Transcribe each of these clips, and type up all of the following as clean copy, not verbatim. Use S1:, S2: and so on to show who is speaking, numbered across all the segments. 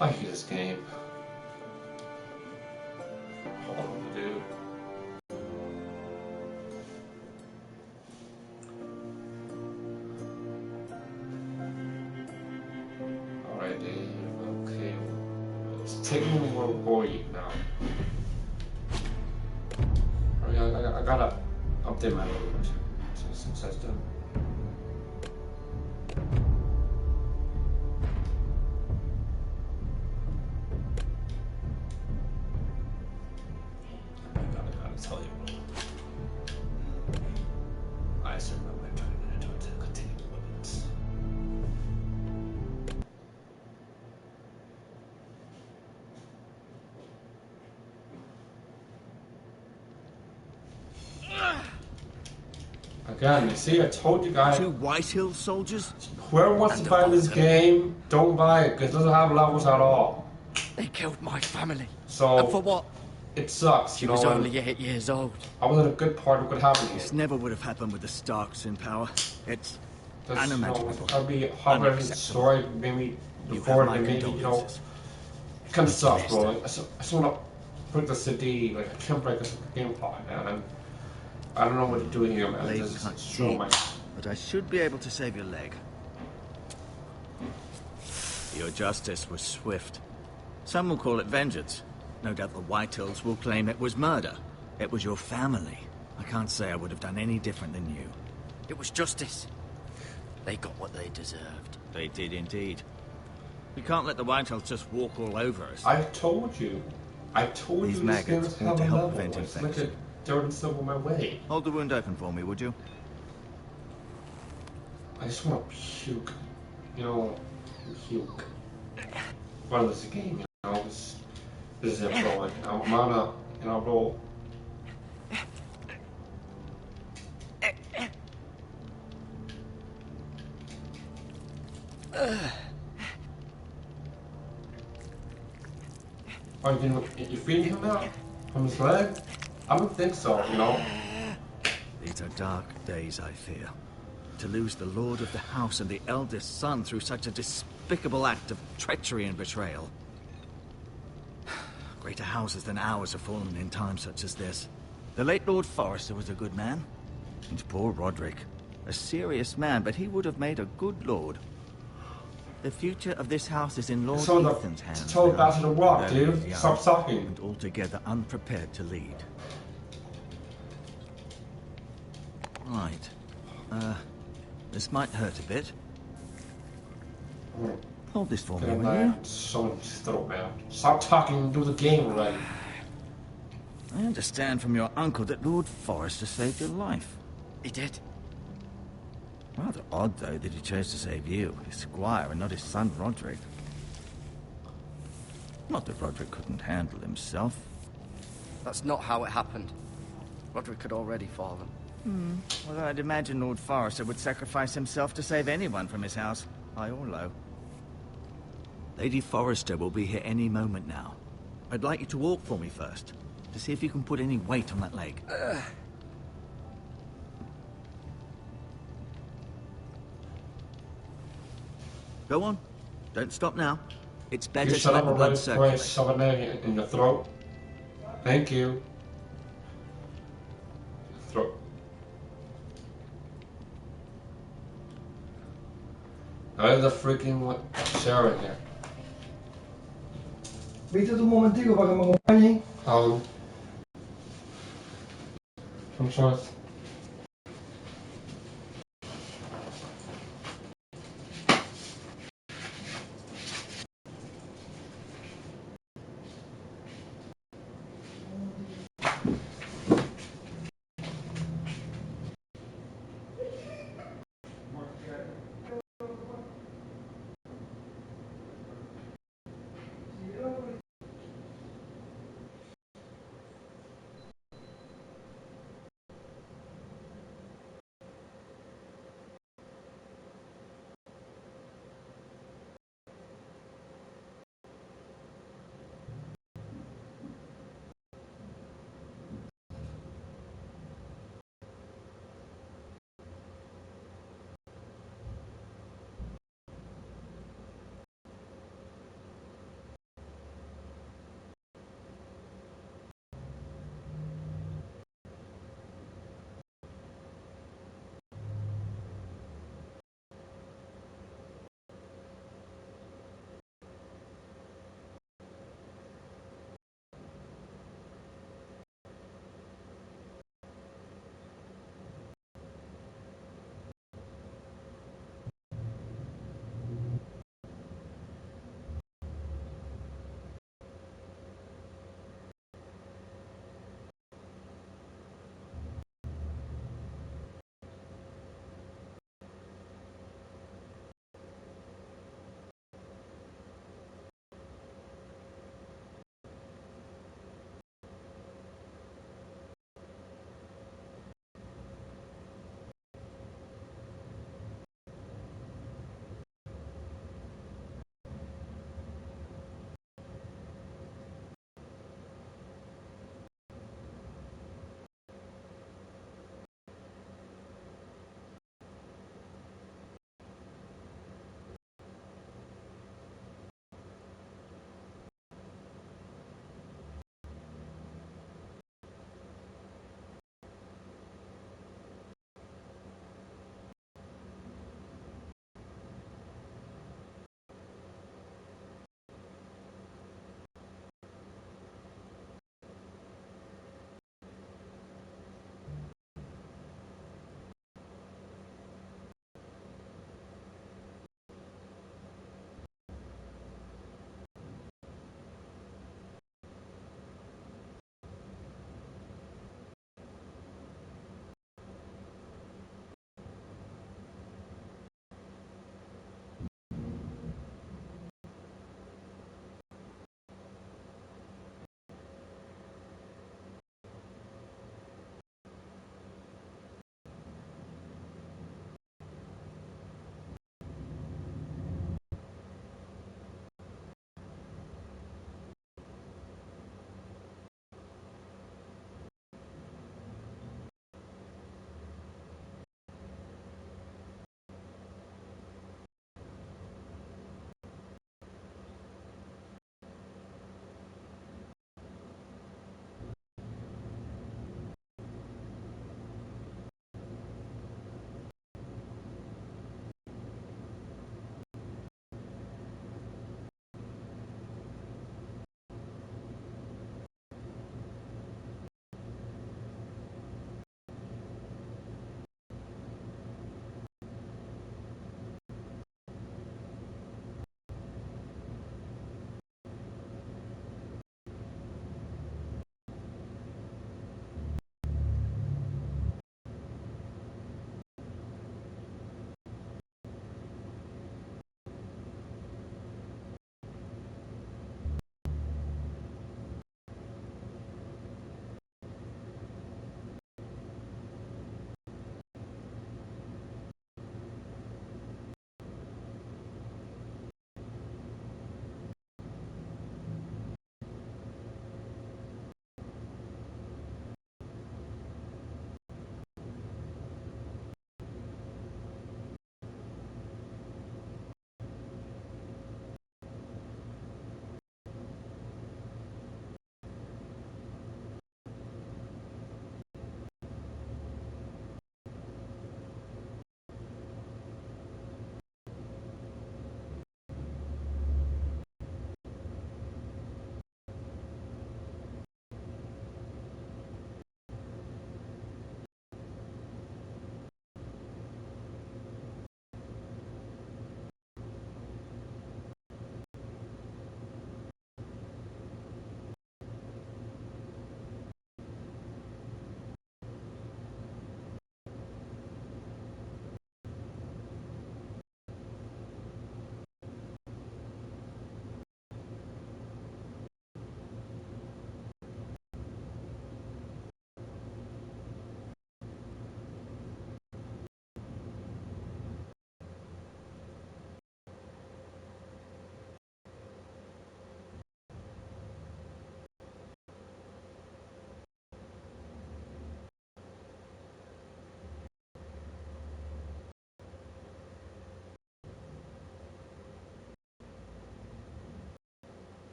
S1: I hate this game. Hold on, dude. Alright, Dave. Okay. It's taking me more boy now. I gotta update my system. I gotta tell you. I still remember my 20-minute to continue limits. Again, you see, I told you guys.
S2: 2 White Hill soldiers?
S1: Whoever wants to buy this game, don't buy it, because it doesn't have levels at all.
S3: They killed my family.
S1: So,
S3: and for what?
S1: It sucks,
S3: She was only 8 years old.
S1: I was in a good part of what happened here.
S2: This never would have happened with the Starks in power. It's unimaginable.
S1: I'd be hovering story, maybe before, maybe, you know, it kind of sucks, bro. I just want to put the city, like, I can't break this gameplay, man. I don't know what to do here, man. This is true, man.
S2: But I should be able to save your leg. Your justice was swift. Some will call it vengeance. No doubt the Whitehills will claim it was murder. It was your family. I can't say I would have done any different than you.
S3: It was justice. They got what they deserved.
S2: They did indeed. We can't let the Whitehills just walk all over us.
S1: I told you.
S2: These maggots want to help prevent infection.
S1: Look at dirt and silver my way.
S2: Hold the wound open for me, would you?
S1: I just want to puke. You know, puke. Well, this is a game, you know. This is it, bro. I'm on a, you know, roll. Oh, you feeding him now? From his leg? I don't think so, you know.
S2: These are dark days, I fear. To lose the lord of the house and the eldest son through such a despicable act of treachery and betrayal. Greater houses than ours have fallen in times such as this. The late Lord Forrester was a good man. And poor Roderick. A serious man, but he would have made a good lord. The future of this house is in Lord Ethan's hands.
S1: Told that to the rock, dude. Stop talking.
S2: And altogether unprepared to lead. Right. This might hurt a bit. Hold this for me, will you?
S1: Someone's throat, man. Stop talking and do the game already.
S2: I understand from your uncle that Lord Forrester saved your life.
S3: He did.
S2: Rather odd, though, that he chose to save you, his squire, and not his son Roderick. Not that Roderick couldn't handle himself.
S3: That's not how it happened. Roderick had already fallen.
S2: Well, I'd imagine Lord Forrester would sacrifice himself to save anyone from his house, high or low. Lady Forrester will be here any moment now. I'd like you to walk for me first, to see if you can put any weight on that leg. Go on. Don't stop now. It's better to let the blood circulate.
S1: Shove an egg in your throat. Thank you. Throat. There's a freaking Sarah in here.
S4: Weet het een momenteel waar ik me compagnie?
S1: I'm sorry.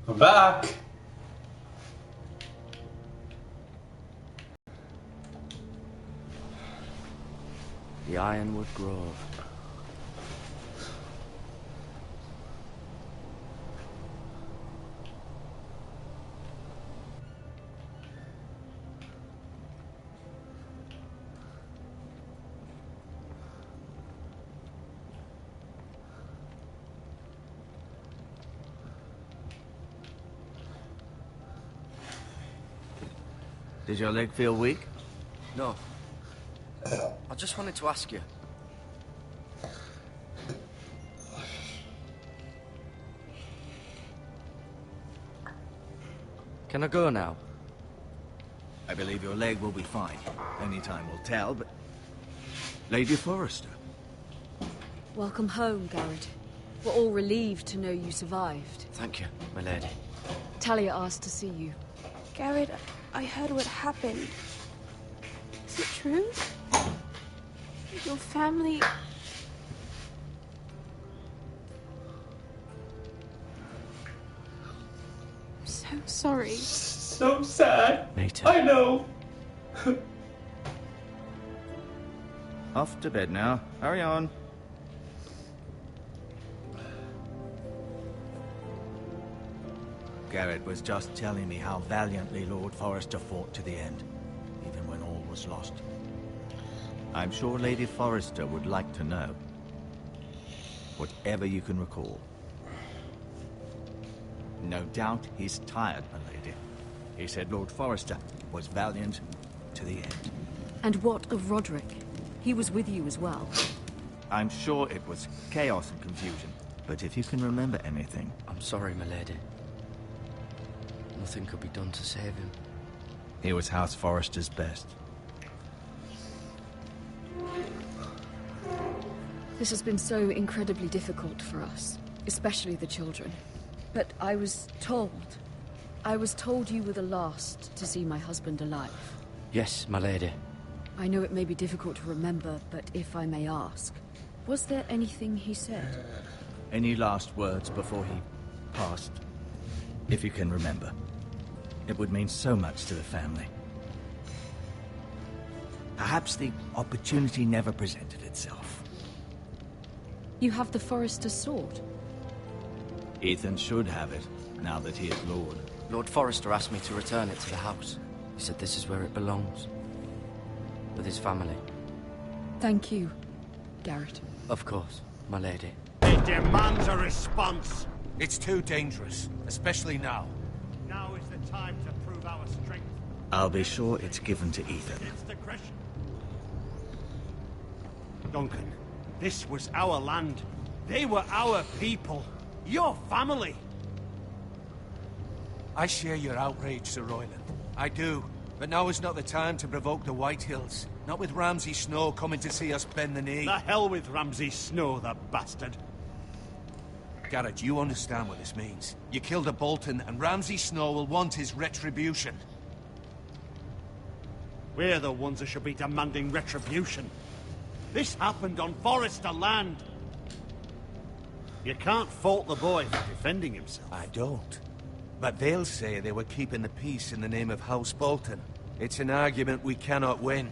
S1: I'm back.
S3: The Ironwood Grove.
S2: Did your leg feel weak?
S3: No. I just wanted to ask you. Can I go now?
S2: I believe your leg will be fine. Only time will tell, but... Lady Forrester.
S5: Welcome home, Garrett. We're all relieved to know you survived.
S3: Thank you, my lady.
S5: Talia asked to see you.
S6: Garrett, I heard what happened. Is it true? Your family... I'm so sorry.
S1: So sad.
S3: Me too.
S1: I know.
S2: Off to bed now. Hurry on. Garrett was just telling me how valiantly Lord Forrester fought to the end, even when all was lost. I'm sure Lady Forrester would like to know. Whatever you can recall. No doubt he's tired, my lady. He said Lord Forrester was valiant to the end.
S5: And what of Roderick? He was with you as well.
S2: I'm sure it was chaos and confusion, but if you can remember anything...
S3: I'm sorry, my lady. Nothing could be done to save him.
S2: He was House Forrester's best.
S5: This has been so incredibly difficult for us, especially the children. But I was told you were the last to see my husband alive.
S3: Yes, my lady.
S5: I know it may be difficult to remember, but if I may ask, was there anything he said?
S2: Any last words before he passed? If you can remember. It would mean so much to the family. Perhaps the opportunity never presented itself.
S5: You have the Forrester's sword.
S2: Ethan should have it, now that he is Lord.
S3: Lord Forrester asked me to return it to the house. He said this is where it belongs. With his family.
S5: Thank you, Garrett.
S3: Of course, my lady.
S7: It demands a response.
S8: It's too dangerous, especially now.
S7: Now is the time to prove our strength.
S2: I'll be sure it's given to Ethan.
S7: Against aggression. Duncan, this was our land. They were our people. Your family.
S8: I share your outrage, Sir Royland. I do. But now is not the time to provoke the Whitehills. Not with Ramsay Snow coming to see us bend the knee.
S7: The hell with Ramsay Snow, the bastard.
S8: Garrett, you understand what this means. You killed a Bolton, and Ramsay Snow will want his retribution.
S7: We're the ones that should be demanding retribution. This happened on Forrester land. You can't fault the boy for defending himself.
S8: I don't. But they'll say they were keeping the peace in the name of House Bolton. It's an argument we cannot win.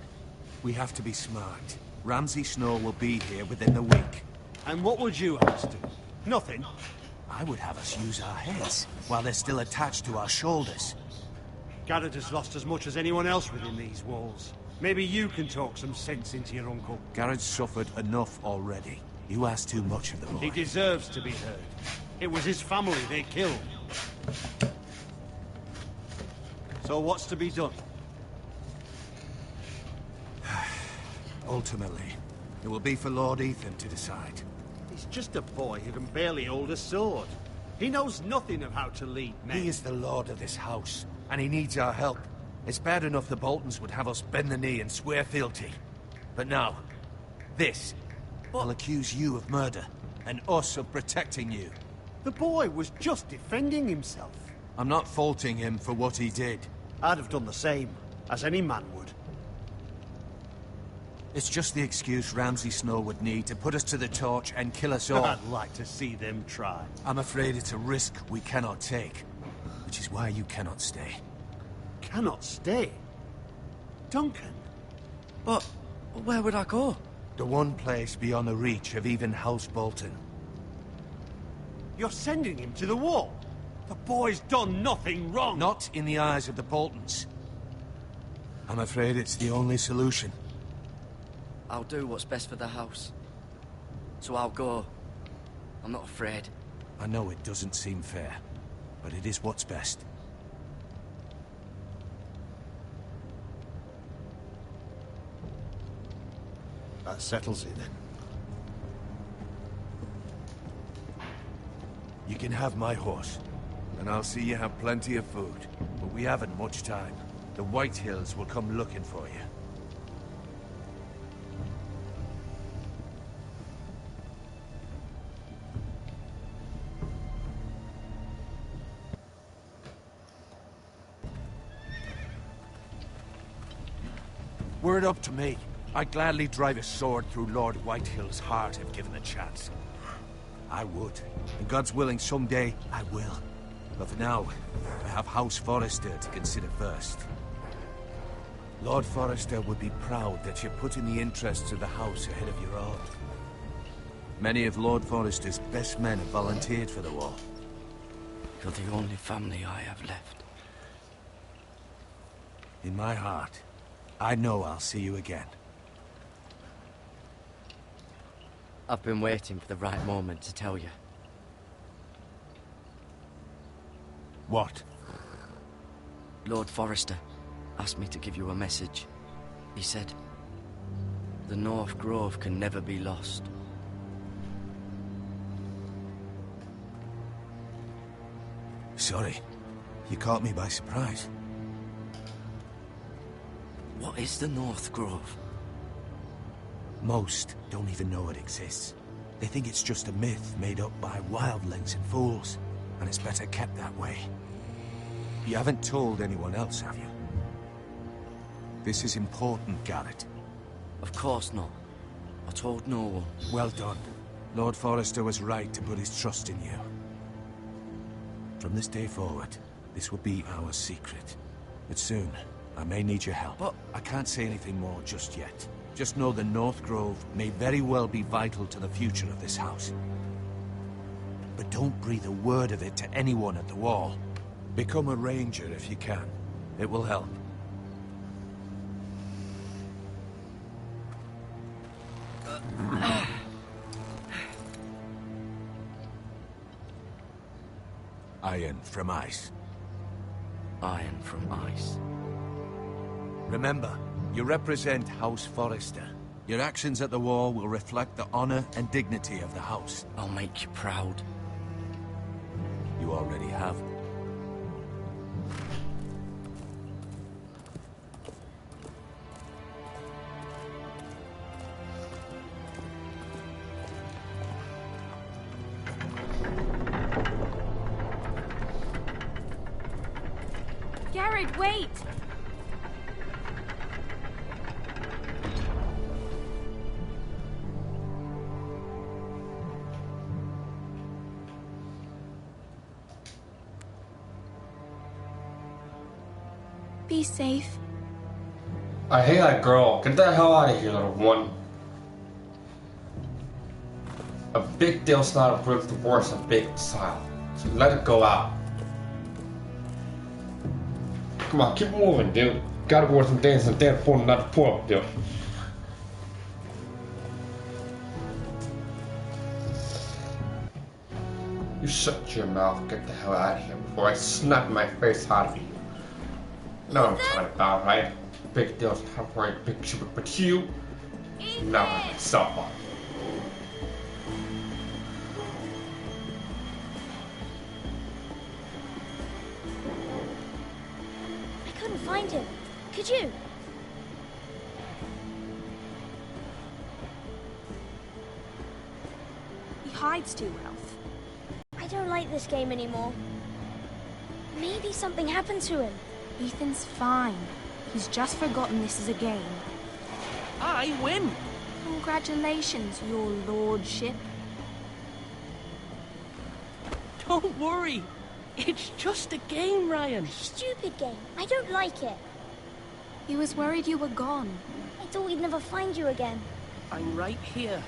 S8: We have to be smart. Ramsay Snow will be here within the week.
S7: And what would you have us do? Nothing.
S8: I would have us use our heads, while they're still attached to our shoulders.
S7: Garrett has lost as much as anyone else within these walls. Maybe you can talk some sense into your uncle.
S8: Garrett's suffered enough already. You ask too much of the boy.
S7: He deserves to be heard. It was his family they killed. So what's to be done?
S8: Ultimately, it will be for Lord Ethan to decide.
S7: He's just a boy who can barely hold a sword. He knows nothing of how to lead men.
S8: He is the lord of this house, and he needs our help. It's bad enough the Boltons would have us bend the knee and swear fealty. But now, this will accuse you of murder, and us of protecting you.
S7: The boy was just defending himself.
S8: I'm not faulting him for what he did.
S7: I'd have done the same, as any man would.
S8: It's just the excuse Ramsay Snow would need to put us to the torch and kill us all.
S7: I'd like to see them try.
S8: I'm afraid it's a risk we cannot take. which is why you cannot stay.
S7: Cannot stay? Duncan?
S3: But where would I go?
S8: The one place beyond the reach of even House Bolton.
S7: You're sending him to the wall? The boy's done nothing wrong!
S8: Not in the eyes of the Boltons. I'm afraid it's the only solution.
S3: I'll do what's best for the house. So I'll go. I'm not afraid.
S8: I know it doesn't seem fair, but it is what's best.
S7: That settles it then.
S8: You can have my horse, and I'll see you have plenty of food. But we haven't much time. The White Hills will come looking for you. Were it up to me, I'd gladly drive a sword through Lord Whitehill's heart if given the chance. I would. And God's willing, someday I will. But for now, I have House Forrester to consider first. Lord Forrester would be proud that you're putting the interests of the house ahead of your own. Many of Lord Forrester's best men have volunteered for the war.
S3: You're the only family I have left.
S8: In my heart, I know I'll see you again.
S3: I've been waiting for the right moment to tell you.
S8: What?
S3: Lord Forrester asked me to give you a message. He said, the North Grove can never be lost.
S8: Sorry. You caught me by surprise.
S3: What is the North Grove?
S8: Most don't even know it exists. They think it's just a myth made up by wildlings and fools, and it's better kept that way. You haven't told anyone else, have you? This is important, Garrett.
S3: Of course not. I told no one.
S8: Well done. Lord Forrester was right to put his trust in you. From this day forward, this will be our secret. But soon, I may need your help.
S3: But
S8: I can't say anything more just yet. Just know the North Grove may very well be vital to the future of this house. But don't breathe a word of it to anyone at the wall. Become a ranger if you can. It will help. Iron from ice.
S3: Iron from ice.
S8: Remember, you represent House Forrester. Your actions at the war will reflect the honor and dignity of the house.
S3: I'll make you proud.
S8: You already have.
S6: Garrett, wait! Be safe.
S1: I hate that girl. Get the hell out of here, little one. A big deal's not a real divorce, a big style. So let it go out. Come on, keep moving, dude. Gotta go some things and then pull another pull up, dude. You shut your mouth, get the hell out of here before I snap my face out of you. You know what I'm talking about, right? Big deals, not worry, big shit, but you, never myself on.
S9: I couldn't find him. Could you?
S6: He hides too well.
S9: I don't like this game anymore. Maybe something happened to him.
S6: Ethan's fine. He's just forgotten this is a game.
S2: I win!
S6: Congratulations, your lordship.
S2: Don't worry.
S10: It's just a game, Ryan.
S9: Stupid game. I don't like it.
S6: He was worried you were gone.
S9: I thought we'd never find you again.
S10: I'm right here.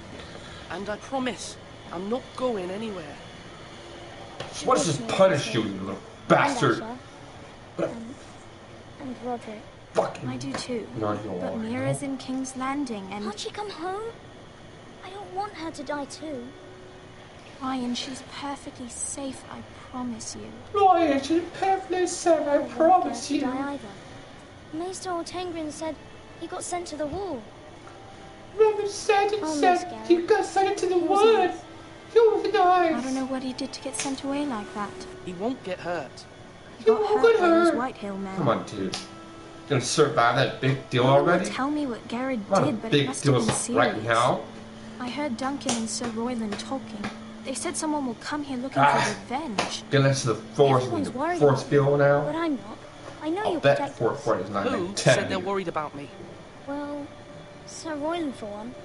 S10: And I promise, I'm not going anywhere.
S1: What does this punish you, you little bastard?
S9: And Roderick.
S1: Fucking.
S6: I do too.
S1: But
S6: But Mira's in King's Landing and...
S9: Can't she come home? I don't want her to die too.
S6: Ryan, she's perfectly safe, I promise you.
S1: Ryan, she's perfectly safe, I promise you.
S9: Die either. Maester Ortengrin said he got sent to the wall.
S1: Never said it said you got sent to the wall.
S6: I
S1: nice.
S6: don't know what he did to get sent away like that.
S10: He won't get hurt.
S6: He got hurt by those Whitehill men.
S1: Come on, dude. Gonna survive that big deal already?
S6: Tell me what Garrett
S1: Not
S6: did,
S1: a
S6: but
S1: big
S6: it must have
S1: deal
S6: been serious.
S1: right now.
S6: I heard Duncan and Sir Royland talking. They said someone will come here looking for revenge.
S1: Get into the forest and the force field now.
S9: But I'm not. I know
S1: I'll
S9: you'll
S1: bet
S9: protect
S1: Fort
S9: us.
S1: Fort is not
S10: Who
S1: like
S10: said
S1: 10.
S10: they're worried about me?
S9: Well, Sir Royland for one.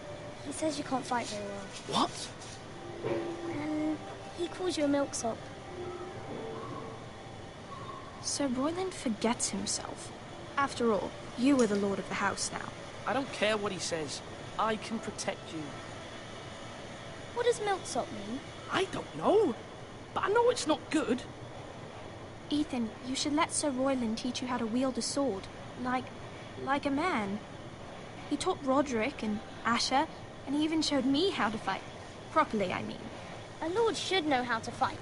S9: He says you can't fight very well.
S10: What?
S9: And he calls you a milksop.
S6: Sir Royland forgets himself. After all, you are the lord of the house now.
S10: I don't care what he says. I can protect you.
S9: What does milksop mean?
S10: I don't know. But I know it's not good.
S6: Ethan, you should let Sir Royland teach you how to wield a sword. Like a man. He taught Roderick and Asher, and he even showed me how to fight. Properly, I mean.
S9: A lord should know how to fight.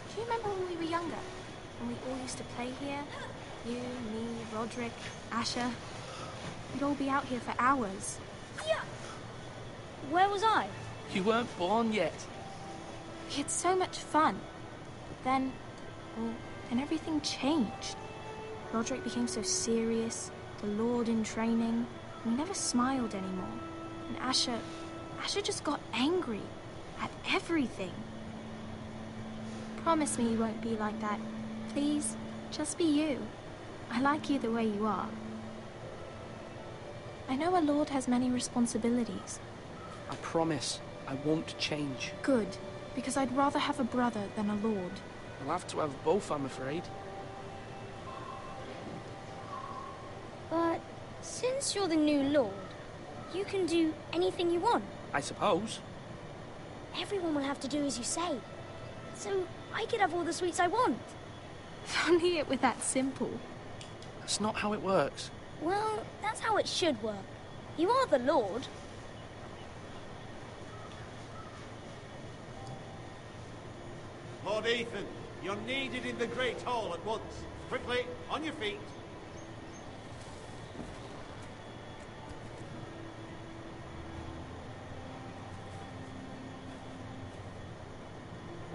S6: Do you remember when we were younger? When we all used to play here? You, me, Roderick, Asher. We'd all be out here for hours.
S9: Yeah. Where was I?
S10: You weren't born yet.
S6: We had so much fun. But then everything changed. Roderick became so serious, the Lord in training, and he never smiled anymore. And Asher just got angry at everything. Promise me you won't be like that. Please, just be you. I like you the way you are. I know a lord has many responsibilities.
S10: I promise I won't change.
S6: Good, because I'd rather have a brother than a lord.
S10: I'll have to have both, I'm afraid.
S9: But since you're the new lord, you can do anything you want.
S10: I suppose.
S9: Everyone will have to do as you say. So I could have all the sweets I want.
S6: If only it were that simple.
S10: That's not how it works.
S9: Well, that's how it should work. You are the lord.
S7: Lord Ethan, you're needed in the Great Hall at once. Quickly, on your feet.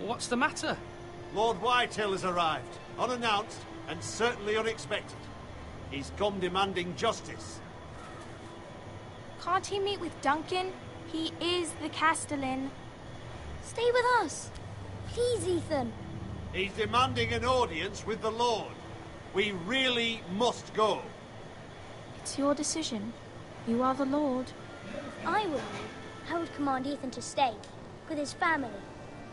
S10: What's the matter?
S7: Lord Whitehill has arrived, unannounced and certainly unexpected. He's come demanding justice.
S6: Can't he meet with Duncan? He is the Castellan.
S9: Stay with us. Please, Ethan.
S7: He's demanding an audience with the Lord. We really must go.
S6: It's your decision. You are the Lord.
S9: If I were you, I would command Ethan to stay with his family.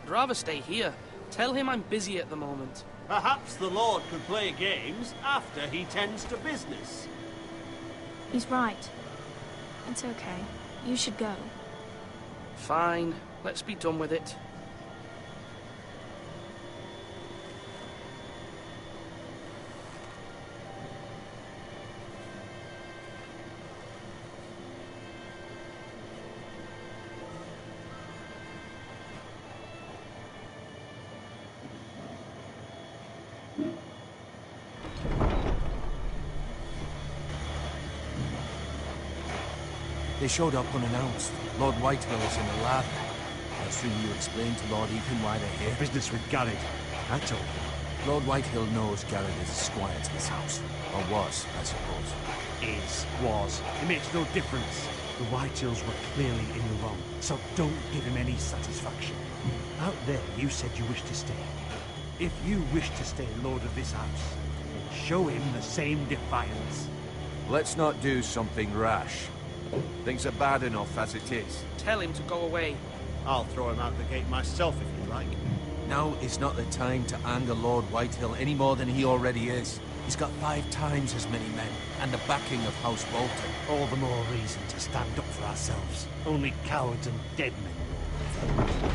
S10: I'd rather stay here. Tell him I'm busy at the moment.
S7: Perhaps the Lord could play games after he tends to business.
S6: He's right. It's okay. You should go.
S10: Fine. Let's be done with it.
S8: They showed up unannounced. Lord Whitehill is in the lab. I assume you explained to Lord Ethan why they're here?
S7: Business with Garrett. I told him.
S8: Lord Whitehill knows Garrett is a squire to this house. Or was, I suppose.
S7: Was. It makes no difference. The Whitehills were clearly in the wrong, so don't give him any satisfaction. Out there, you said you wished to stay. If you wish to stay lord of this house, then show him the same defiance.
S8: Let's not do something rash. Things are bad enough as it is.
S10: Tell him to go away.
S7: I'll throw him out the gate myself if you like.
S8: Now is not the time to anger Lord Whitehill any more than he already is. He's got 5 times as many men, and the backing of House Bolton.
S7: All the more reason to stand up for ourselves. Only cowards and dead men will.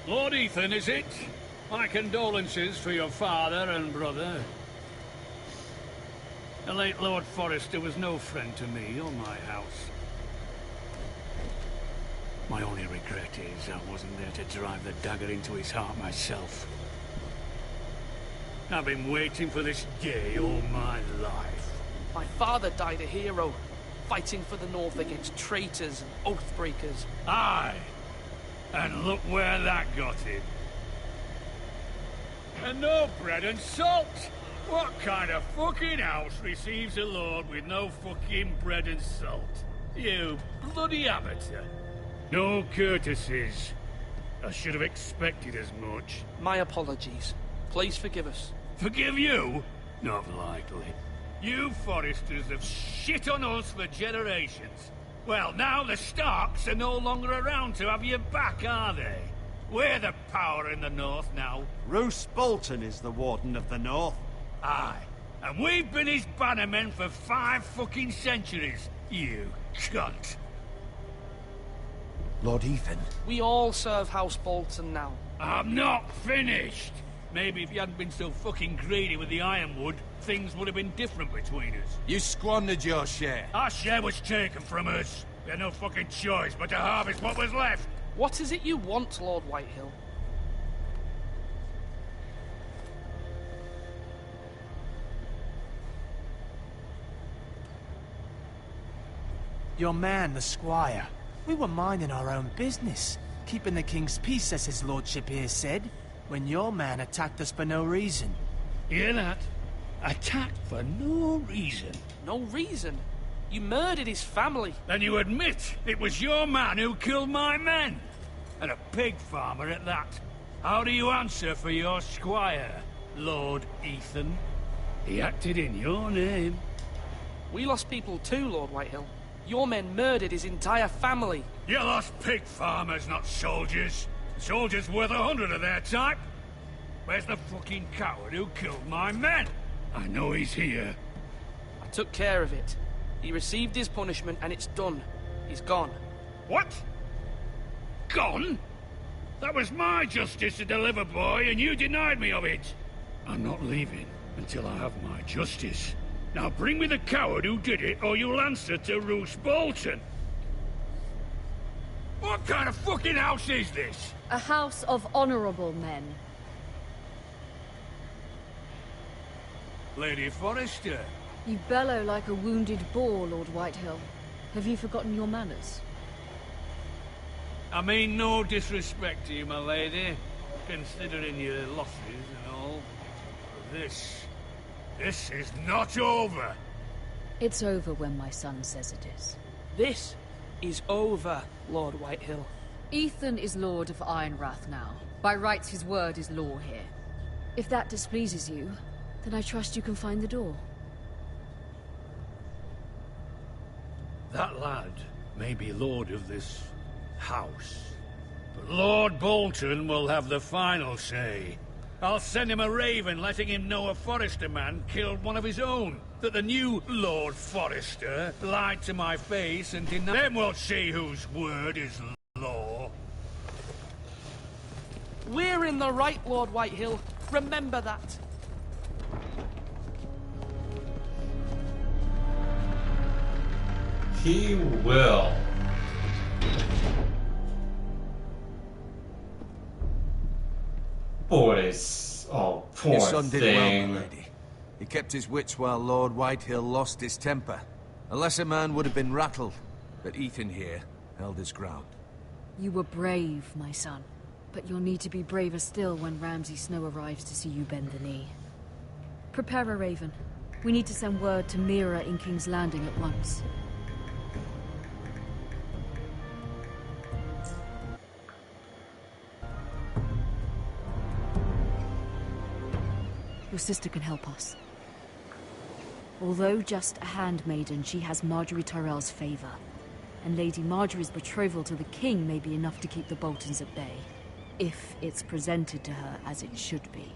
S11: Lord Ethan, is it? My condolences for your father and brother. The late Lord Forrester was no friend to me or my house. My only regret is I wasn't there to drive the dagger into his heart myself. I've been waiting for this day all my life.
S10: My father died a hero, fighting for the North against traitors and oathbreakers.
S11: Aye! And look where that got him. And no bread and salt! What kind of fucking house receives a lord with no fucking bread and salt? You bloody amateur. No courtesies. I should have expected as much.
S10: My apologies. Please forgive us.
S11: Forgive you? Not likely. You Forresters have shit on us for generations. Well, now the Starks are no longer around to have your back, are they? We're the power in the North now.
S7: Roose Bolton is the Warden of the North.
S11: Aye. And we've been his bannermen for 5 fucking centuries, you cunt.
S8: Lord Ethan.
S10: We all serve House Bolton now.
S11: I'm not finished. Maybe if you hadn't been so fucking greedy with the ironwood, things would have been different between us.
S8: You squandered your share.
S11: Our share was taken from us. We had no fucking choice but to harvest what was left.
S10: What is it you want, Lord Whitehill?
S12: Your man, the squire. We were minding our own business, keeping the king's peace, as his lordship here said, when your man attacked us for no reason.
S11: Hear that? Attacked for no reason.
S10: No reason? You murdered his family.
S11: Then you admit it was your man who killed my men? And a pig farmer at that. How do you answer for your squire, Lord Ethan? He acted in your name.
S10: We lost people too, Lord Whitehill. Your men murdered his entire family.
S11: You lost pig farmers, not soldiers. Soldiers worth 100 of their type. Where's the fucking coward who killed my men? I know he's here.
S10: I took care of it. He received his punishment and it's done. He's gone.
S11: What? Gone? That was my justice to deliver, boy, and you denied me of it. I'm not leaving until I have my justice. Now bring me the coward who did it, or you'll answer to Roose Bolton. What kind of fucking house is this?
S5: A house of honorable men.
S11: Lady Forrester.
S5: You bellow like a wounded boar, Lord Whitehill. Have you forgotten your manners?
S11: I mean no disrespect to you, my lady, considering your losses and all. This is not over.
S5: It's over when my son says it is.
S10: This is over, Lord Whitehill.
S5: Ethan is Lord of Ironrath now. By rights, his word is law here. If that displeases you, then I trust you can find the door.
S11: That lad may be lord of this house, but Lord Bolton will have the final say. I'll send him a raven letting him know a Forrester man killed one of his own. That the new Lord Forrester lied to my face and denied. Then we'll see whose word is law.
S10: We're in the right, Lord Whitehill. Remember that.
S1: He will. Boys, oh, poor
S8: Your son did well,
S1: thing.
S8: my lady. He kept his wits while Lord Whitehill lost his temper. A lesser man would have been rattled, but Ethan here held his ground.
S5: You were brave, my son. But you'll need to be braver still when Ramsay Snow arrives to see you bend the knee. Prepare a raven. We need to send word to Mira in King's Landing at once. Your sister can help us. Although just a handmaiden, she has Marjorie Tyrell's favor. And Lady Marjorie's betrothal to the king may be enough to keep the Boltons at bay, if it's presented to her as it should be.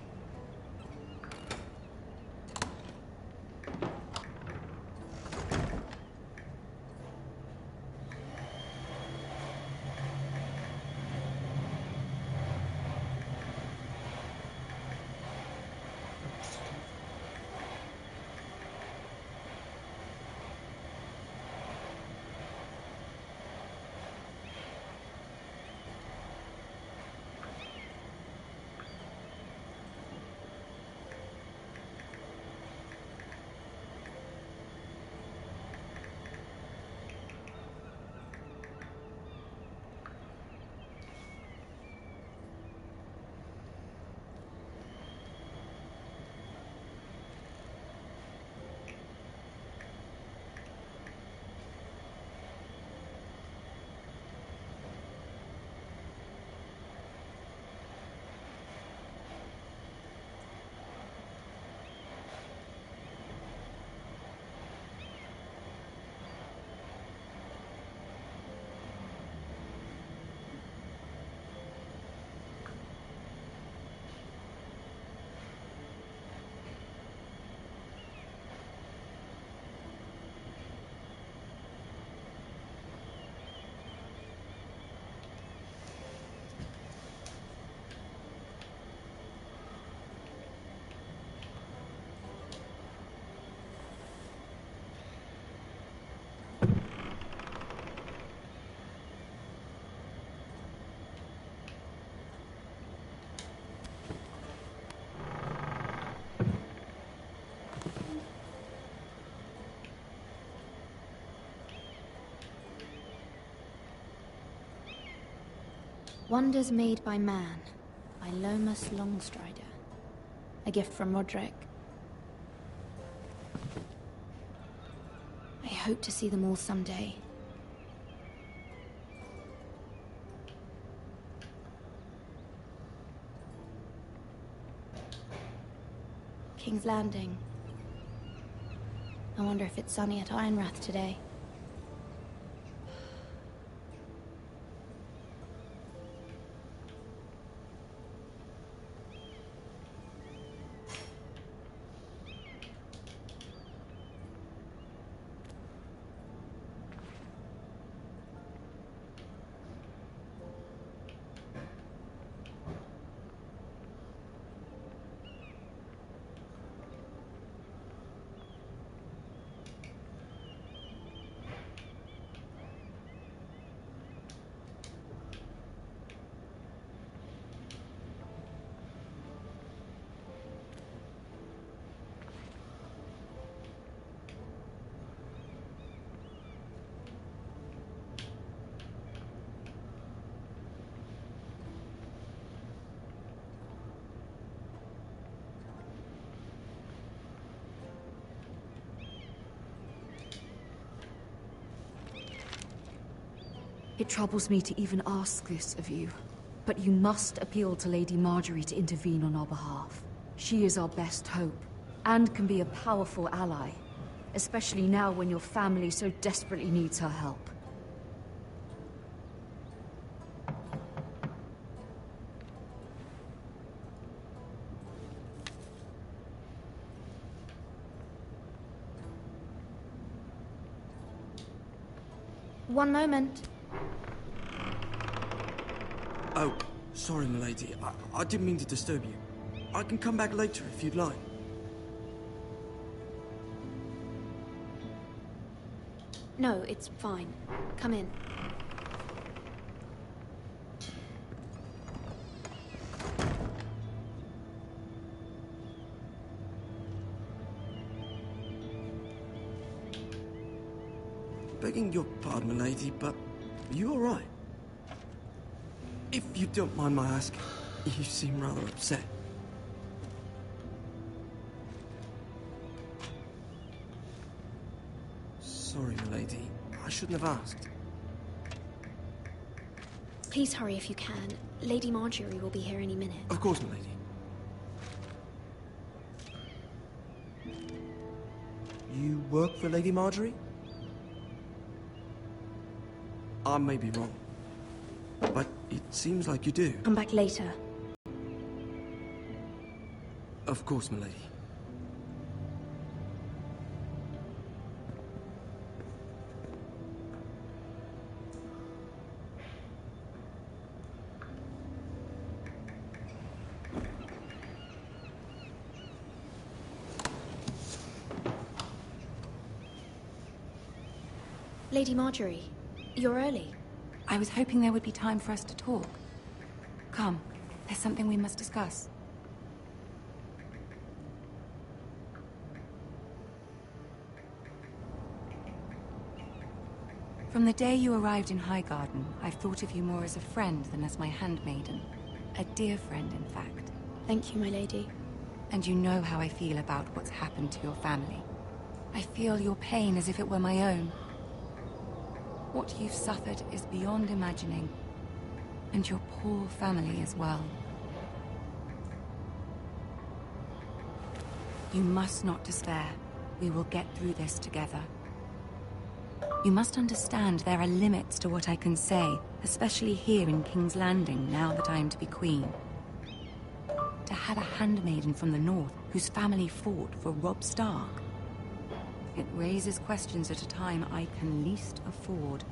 S6: Wonders Made by Man, by Lomas Longstrider. A gift from Roderick. I hope to see them all someday. King's Landing. I wonder if it's sunny at Ironrath today.
S5: It troubles me to even ask this of you, but you must appeal to Lady Marjorie to intervene on our behalf. She is our best hope, and can be a powerful ally, especially now when your family so desperately needs her help.
S6: One moment.
S3: Oh, sorry, milady. I didn't mean to disturb you. I can come back later if you'd like.
S6: No, it's fine. Come in.
S3: Begging your pardon, milady, but are you all right? If you don't mind my asking, you seem rather upset. Sorry, milady. I shouldn't have asked.
S6: Please hurry if you can. Lady Marjorie will be here any minute.
S3: Of course, milady.
S13: you work for Lady Marjorie? I may be wrong, but it seems like you do.
S6: Come back later.
S13: Of course, milady.
S6: Lady Marjorie, you're early.
S14: I was hoping there would be time for us to talk. Come, there's something we must discuss. From the day you arrived in Highgarden, I've thought of you more as a friend than as my handmaiden. A dear friend, in fact.
S6: Thank you, my lady.
S14: And you know how I feel about what's happened to your family. I feel your pain as if it were my own. What you've suffered is beyond imagining. And your poor family as well. You must not despair. We will get through this together. You must understand there are limits to what I can say, especially here in King's Landing, now that I am to be queen. To have a handmaiden from the north whose family fought for Robb Stark. It raises questions at a time I can least afford.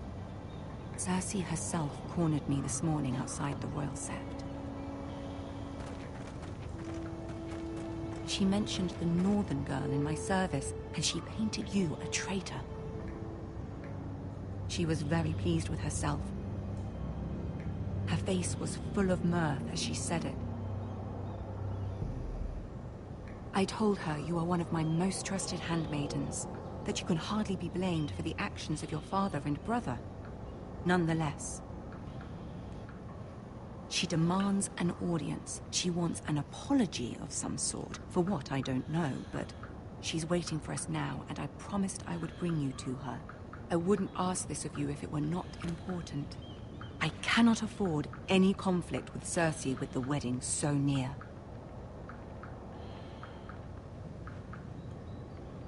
S14: Cersei herself cornered me this morning outside the Royal Sept. She mentioned the northern girl in my service, and she painted you a traitor. She was very pleased with herself. Her face was full of mirth as she said it. I told her you are one of my most trusted handmaidens, that you can hardly be blamed for the actions of your father and brother. Nonetheless, she demands an audience. She wants an apology of some sort. For what, I don't know, but she's waiting for us now, and I promised I would bring you to her. I wouldn't ask this of you if it were not important. I cannot afford any conflict with Cersei with the wedding so near.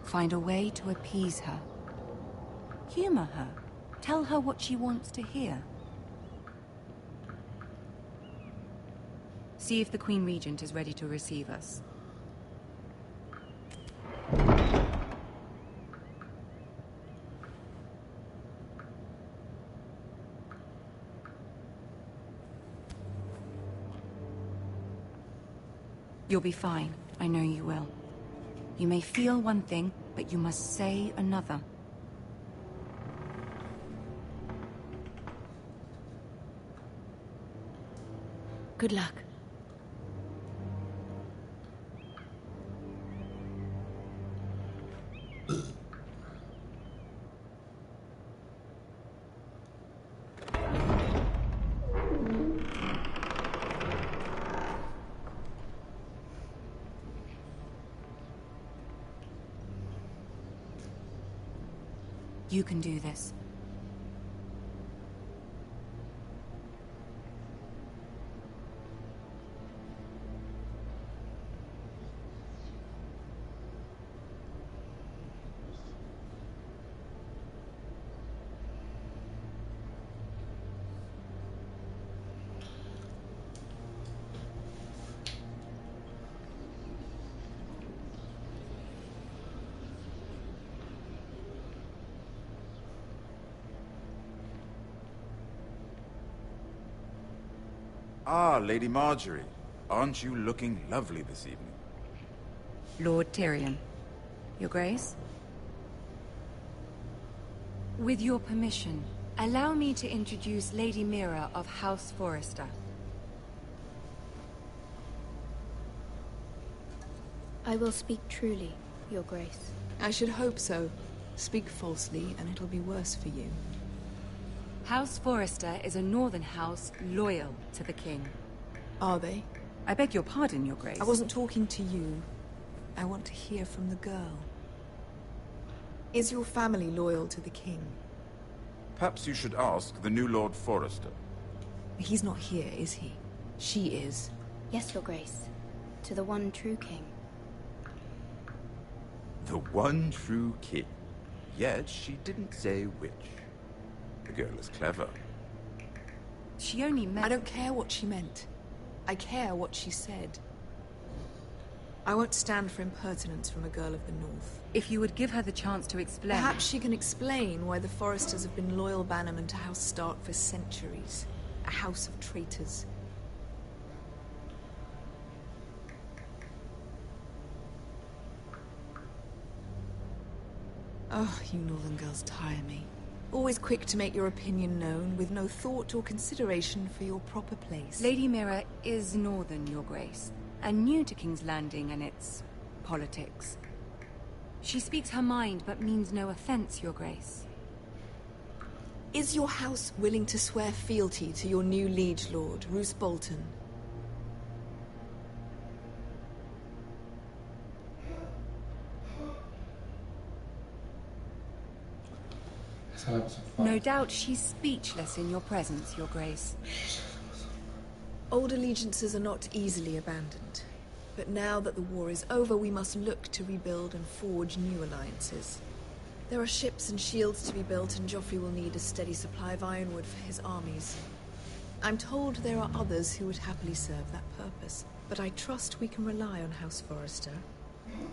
S14: Find a way to appease her. Humor her. Tell her what she wants to hear. See if the Queen Regent is ready to receive us. You'll be fine. I know you will. You may feel one thing, but you must say another.
S5: Good luck.
S14: You can do this.
S15: Ah, Lady Marjorie. Aren't you looking lovely this evening?
S14: Lord Tyrion. Your Grace? With your permission, allow me to introduce Lady Mira of House Forrester.
S6: I will speak truly, Your Grace.
S16: I should hope so. Speak falsely, and it'll be worse for you.
S14: House Forrester is a northern house loyal to the king.
S16: Are they?
S14: I beg your pardon, Your Grace.
S16: I wasn't talking to you. I want to hear from the girl. Is your family loyal to the king?
S15: Perhaps you should ask the new Lord Forrester.
S16: He's not here, is he? She is.
S6: Yes, Your Grace. To the one true king.
S15: The one true king. Yet she didn't say which. The girl is clever.
S14: She only meant...
S16: I don't care what she meant. I care what she said. I won't stand for impertinence from a girl of the North.
S14: If you would give her the chance to explain...
S16: Perhaps she can explain why the Forresters have been loyal bannermen to House Stark for centuries. A house of traitors. Oh, you Northern girls tire me. Always quick to make your opinion known, with no thought or consideration for your proper place.
S14: Lady Mira is Northern, Your Grace, and new to King's Landing and its politics. She speaks her mind, but means no offense, Your Grace.
S16: Is your house willing to swear fealty to your new liege lord, Roose Bolton?
S14: No doubt she's speechless in your presence, Your Grace.
S16: Old allegiances are not easily abandoned. But now that the war is over, we must look to rebuild and forge new alliances. There are ships and shields to be built, and Joffrey will need a steady supply of ironwood for his armies. I'm told there are others who would happily serve that purpose, but I trust we can rely on House Forrester.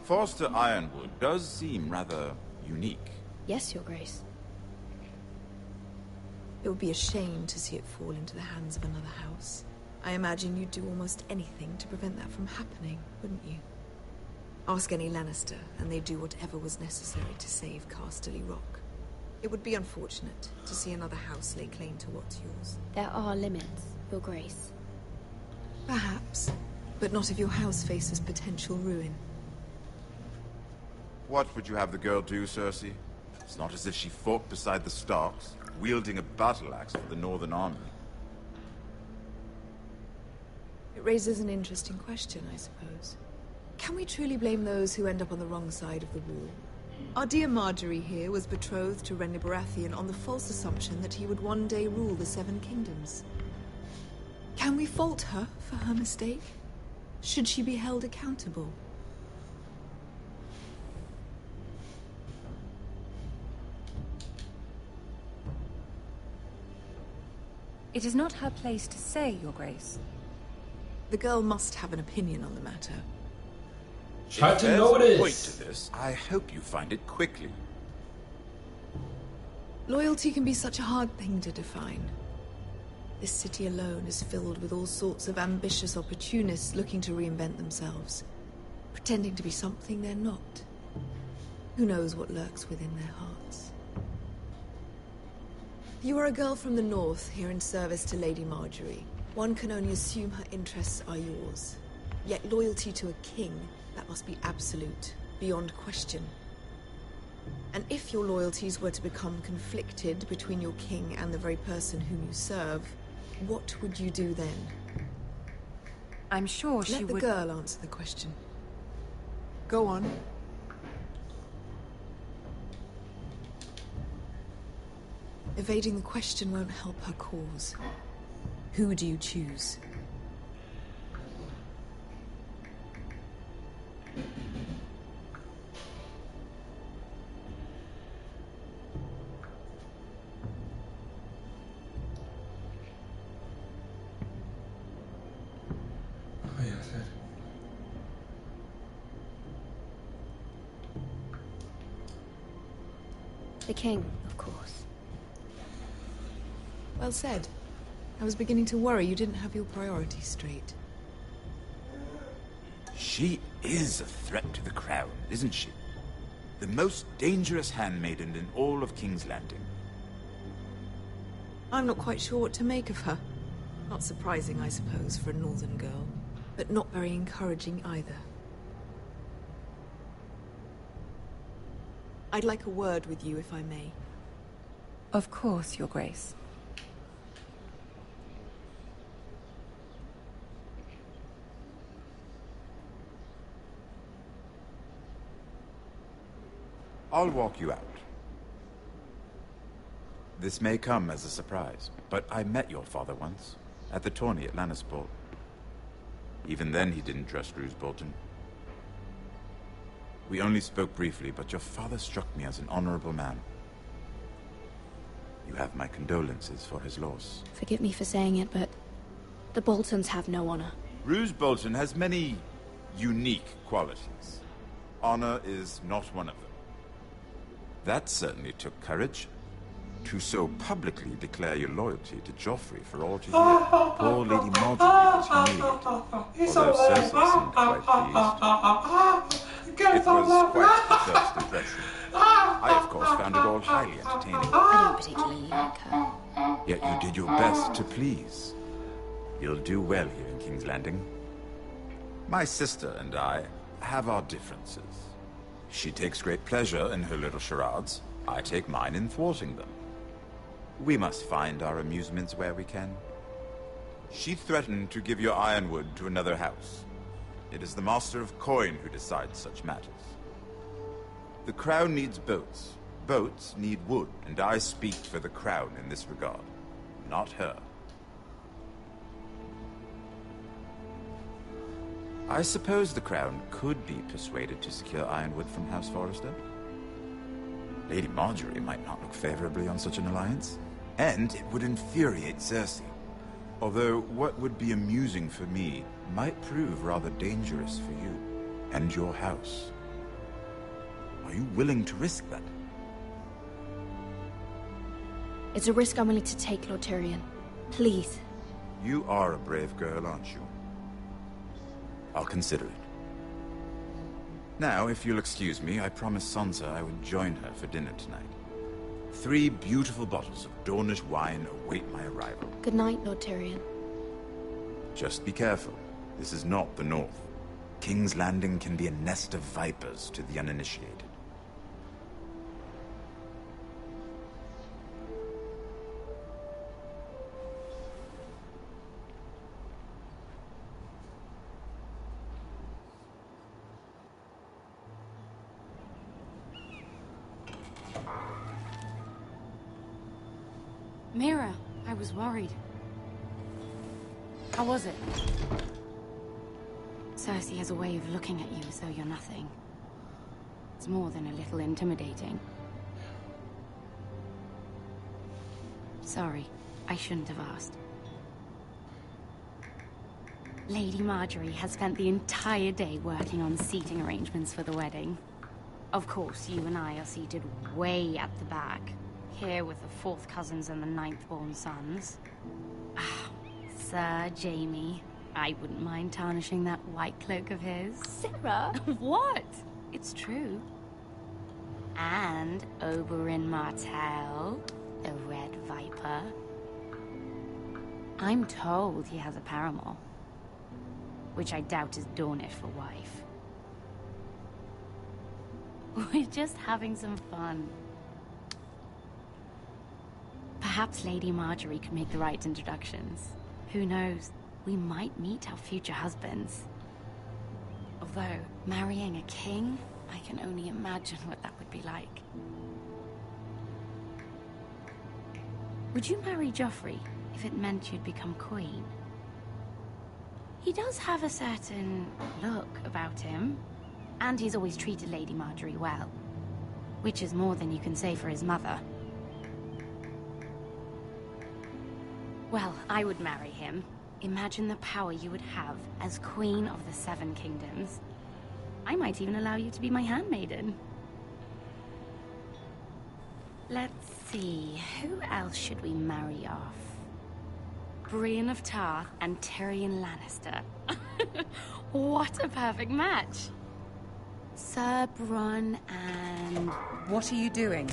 S15: Forrester Ironwood does seem rather unique.
S6: Yes, Your Grace.
S16: It would be a shame to see it fall into the hands of another house. I imagine you'd do almost anything to prevent that from happening, wouldn't you? Ask any Lannister, and they'd do whatever was necessary to save Casterly Rock. It would be unfortunate to see another house lay claim to what's yours.
S6: There are limits, Your Grace.
S16: Perhaps, but not if your house faces potential ruin.
S15: What would you have the girl do, Cersei? It's not as if she fought beside the Starks, wielding a battle axe for the Northern Army.
S16: It raises an interesting question, I suppose. Can we truly blame those who end up on the wrong side of the war? Our dear Marjorie here was betrothed to Renly Baratheon on the false assumption that he would one day rule the Seven Kingdoms. Can we fault her for her mistake? Should she be held accountable?
S14: It is not her place to say, Your Grace.
S16: The girl must have an opinion on the matter.
S15: Try to notice. Point to this. I hope you find it quickly.
S16: Loyalty can be such a hard thing to define. This city alone is filled with all sorts of ambitious opportunists looking to reinvent themselves, pretending to be something they're not. Who knows what lurks within their hearts? You are a girl from the north, here in service to Lady Marjorie. One can only assume her interests are yours. Yet loyalty to a king, that must be absolute, beyond question. And if your loyalties were to become conflicted between your king and the very person whom you serve, what would you do then?
S14: I'm sure she would...
S16: Let the girl answer the question. Go on. Evading the question won't help her cause. Who do you choose?
S6: The king, of course.
S16: Well said. I was beginning to worry you didn't have your priorities straight.
S15: She is a threat to the crown, isn't she? The most dangerous handmaiden in all of King's Landing.
S16: I'm not quite sure what to make of her. Not surprising, I suppose, for a northern girl, but not very encouraging either. I'd like a word with you, if I may.
S14: Of course, Your Grace.
S15: I'll walk you out. This may come as a surprise, but I met your father once, at the tourney at Lannisport. Even then he didn't trust Roose Bolton. We only spoke briefly, but your father struck me as an honorable man. You have my condolences for his loss.
S6: Forgive me for saying it, but the Boltons have no honor.
S15: Roose Bolton has many unique qualities. Honor is not one of them. That certainly took courage. To so publicly declare your loyalty to Joffrey for all to hear. Poor Lady Marjorie was humiliated, although Cersei seemed quite pleased. It was quite the first impression. I, of course, found it all highly entertaining.
S6: I don't particularly like her.
S15: Yet you did your best to please. You'll do well here in King's Landing. My sister and I have our differences. She takes great pleasure in her little charades. I take mine in thwarting them. We must find our amusements where we can. She threatened to give your ironwood to another house. It is the Master of Coin who decides such matters. The Crown needs boats. Boats need wood, and I speak for the Crown in this regard, not her. I suppose the Crown could be persuaded to secure ironwood from House Forrester. Lady Marjorie might not look favorably on such an alliance. And it would infuriate Cersei. Although what would be amusing for me might prove rather dangerous for you and your house. Are you willing to risk that?
S6: It's a risk I'm willing to take, Lord Tyrion. Please.
S15: You are a brave girl, aren't you? I'll consider it. Now, if you'll excuse me, I promised Sansa I would join her for dinner tonight. 3 beautiful bottles of Dornish wine await my arrival.
S6: Good night, Lord Tyrion.
S15: Just be careful. This is not the North. King's Landing can be a nest of vipers to the uninitiated.
S5: Mira, I was worried. How was it? Cersei has a way of looking at you as though you're nothing. It's more than a little intimidating. Sorry, I shouldn't have asked. Lady Marjorie has spent the entire day working on seating arrangements for the wedding. Of course, you and I are seated way at the back. Here with the 4th cousins and the 9th-born sons. Ah, Sir Jaime. I wouldn't mind tarnishing that white cloak of his.
S6: Sarah?
S5: What? It's true. And Oberyn Martell, the Red Viper. I'm told he has a paramour. Which I doubt is Dornish for wife. We're just having some fun. Perhaps Lady Marjorie could make the right introductions. Who knows? We might meet our future husbands. Although, marrying a king, I can only imagine what that would be like. Would you marry Joffrey if it meant you'd become queen? He does have a certain look about him, and he's always treated Lady Marjorie well. Which is more than you can say for his mother. Well, I would marry him. Imagine the power you would have as Queen of the 7 Kingdoms. I might even allow you to be my handmaiden. Let's see, who else should we marry off? Brienne of Tarth and Tyrion Lannister. What a perfect match! Sir Bronn and...
S14: What are you doing?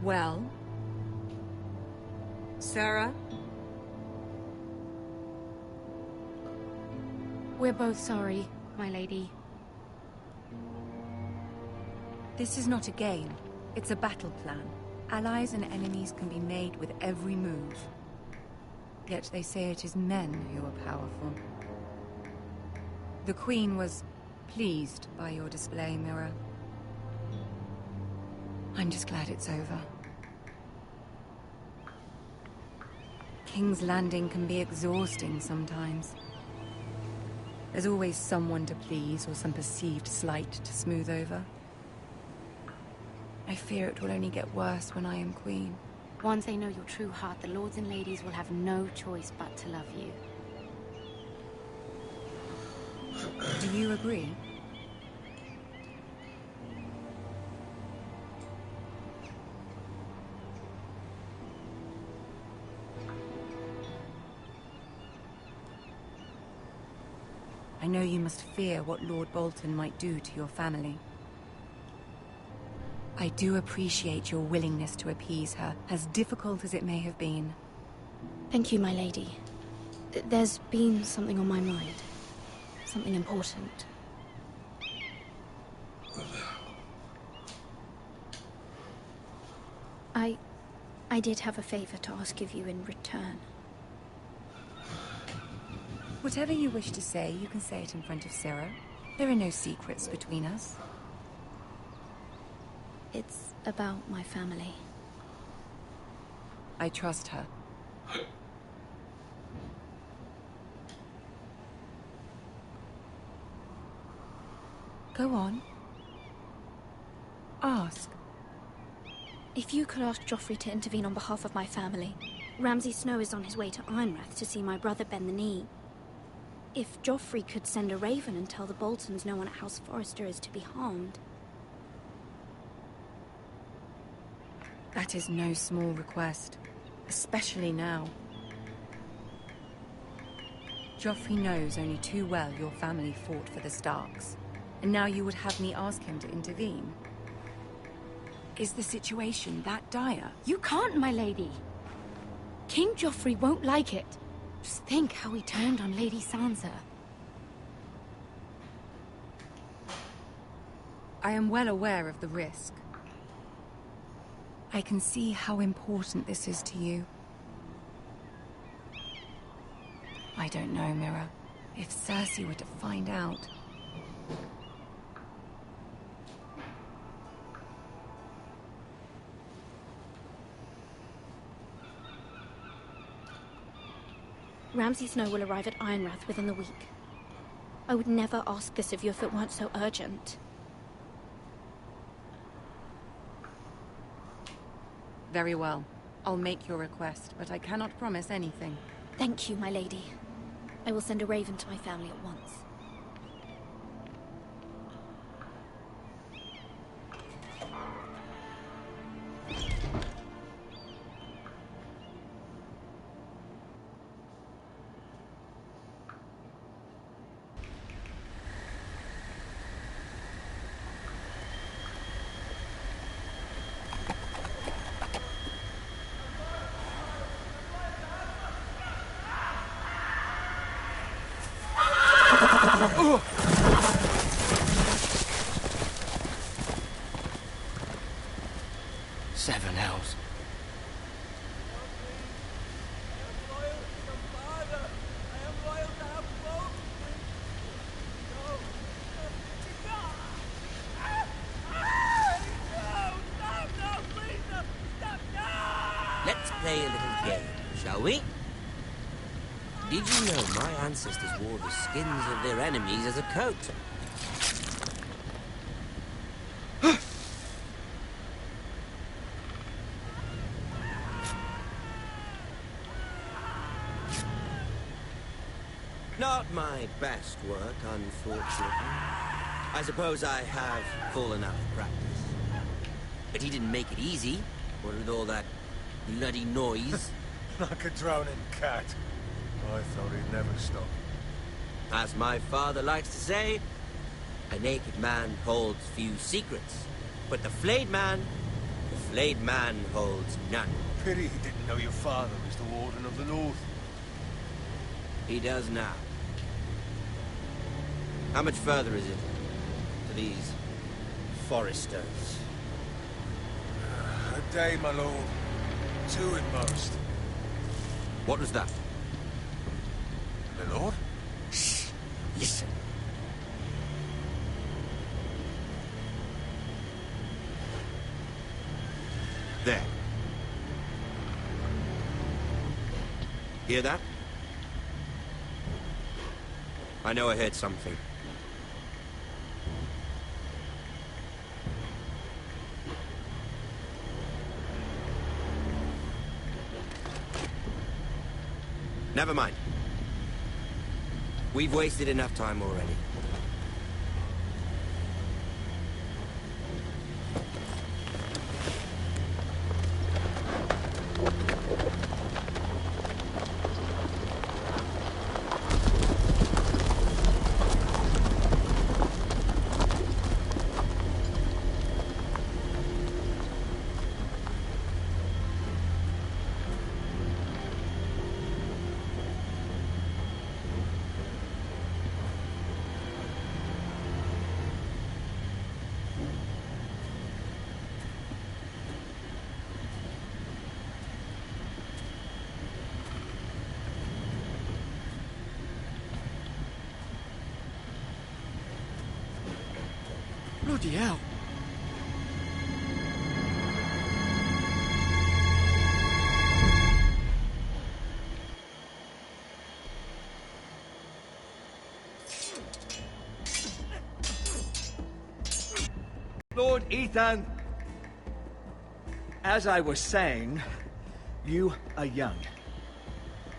S14: Well? Sarah?
S5: We're both sorry, my lady.
S14: This is not a game. It's a battle plan. Allies and enemies can be made with every move. Yet they say it is men who are powerful. The Queen was pleased by your display, Mira. I'm just glad it's over. King's Landing can be exhausting sometimes. There's always someone to please or some perceived slight to smooth over. I fear it will only get worse when I am queen.
S17: Once they know your true heart, the lords and ladies will have no choice but to love you.
S14: Do you agree? I know you must fear what Lord Bolton might do to your family. I do appreciate your willingness to appease her, as difficult as it may have been.
S17: Thank you, my lady. There's been something on my mind. Something important. I did have a favor to ask of you in return.
S14: Whatever you wish to say, you can say it in front of Sarah. There are no secrets between us.
S17: It's about my family.
S14: I trust her. Go on. Ask.
S17: If you could ask Joffrey to intervene on behalf of my family. Ramsay Snow is on his way to Ironrath to see my brother bend the knee. If Joffrey could send a raven and tell the Boltons no one at House Forrester is to be harmed.
S14: That is no small request, especially now. Joffrey knows only too well your family fought for the Starks, and now you would have me ask him to intervene. Is the situation that dire?
S17: You can't, my lady. King Joffrey won't like it. Just think how he turned on Lady Sansa.
S14: I am well aware of the risk. I can see how important this is to you. I don't know, Mira. If Cersei were to find out...
S17: Ramsay Snow will arrive at Ironrath within the week. I would never ask this of you if it weren't so urgent.
S14: Very well. I'll make your request, but I cannot promise anything.
S17: Thank you, my lady. I will send a raven to my family at once.
S3: Seven hells.
S18: Let's play a little game, shall we? Did you know my ancestors wore the skins of their enemies as a coat? Not my best work, unfortunately. I suppose I have fallen out of practice. But he didn't make it easy, what with all that bloody noise.
S19: Like a drowning cat. I thought he'd never stop.
S18: As my father likes to say, a naked man holds few secrets. But the flayed man holds none.
S19: Pity he didn't know your father was the Warden of the North.
S18: He does now. How much further is it to these Foresters?
S19: A day, my lord. 2 at most.
S18: What was that?
S19: My lord?
S18: Shh! Listen. There. Hear that? I know I heard something. Never mind. We've wasted enough time already.
S2: Bloody hell. Lord Ethan, as I was saying, you are young.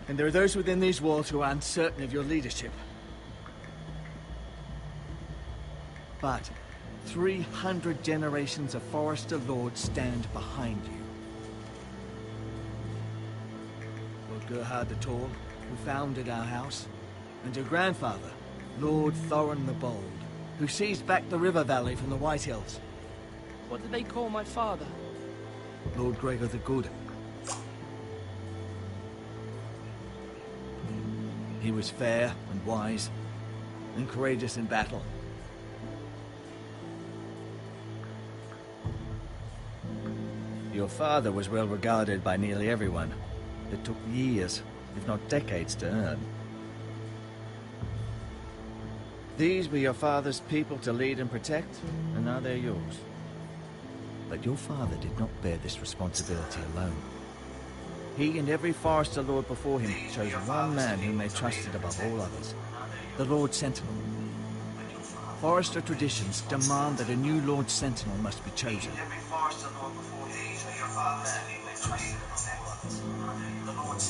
S2: And there are those within these walls who are uncertain of your leadership. But 300 generations of Forester Lords stand behind you. Lord Gerhard the Tall, who founded our house, and your grandfather, Lord Thorin the Bold, who seized back the river valley from the White Hills.
S10: What did they call my father?
S2: Lord Gregor the Good. He was fair and wise, and courageous in battle. Your father was well regarded by nearly everyone. It took years, if not decades, to earn. These were your father's people to lead and protect, and now they're yours. But your father did not bear this responsibility alone. He and every Forester Lord before him chose one man whom they trusted above all others, the Lord Sentinel. Forester traditions demand that a new Lord Sentinel must be chosen.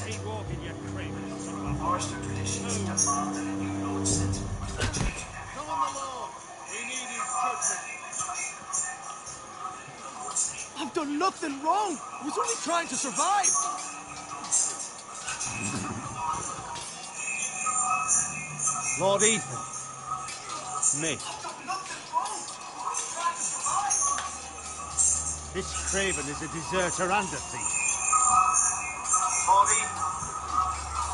S11: Keep walking, you creep.
S2: Forester traditions demand that a new Lord Sentinel must be chosen.
S11: Come on, the Lord. We need his judgment.
S12: I've done nothing wrong. I was only trying to survive.
S7: Lord Ethan. Me. This Craven is a deserter and a thief.
S12: Lord Ethan.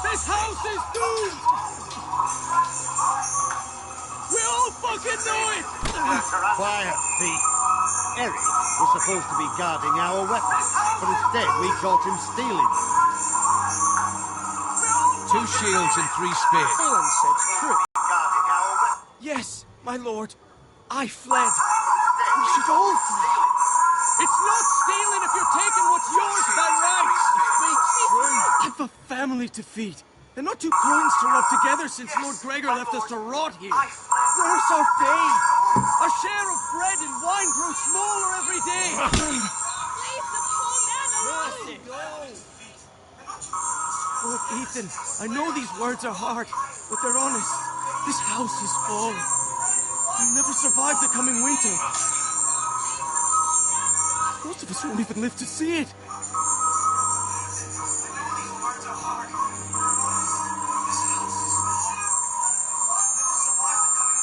S12: This house is doomed! We all fucking know it!
S7: Quiet, thief. Eric was supposed to be guarding our weapons, but instead we caught him stealing them.
S8: 2 shields and 3 spears.
S10: Phelan said true.
S12: Yes, my lord. I fled. We should all flee. It's not stealing if you're taking what's yours by right. Speak true. I've a family to feed. And not 2 coins to rub together since Lord Gregor left us to rot here. Where's our pay? Our share of bread and wine grows smaller every day.
S6: Leave the poor man alone!
S12: Lord Ethan, I know these words are hard, but they're honest. This house is falling. We'll never survive the coming winter. Most of us won't even live to see it.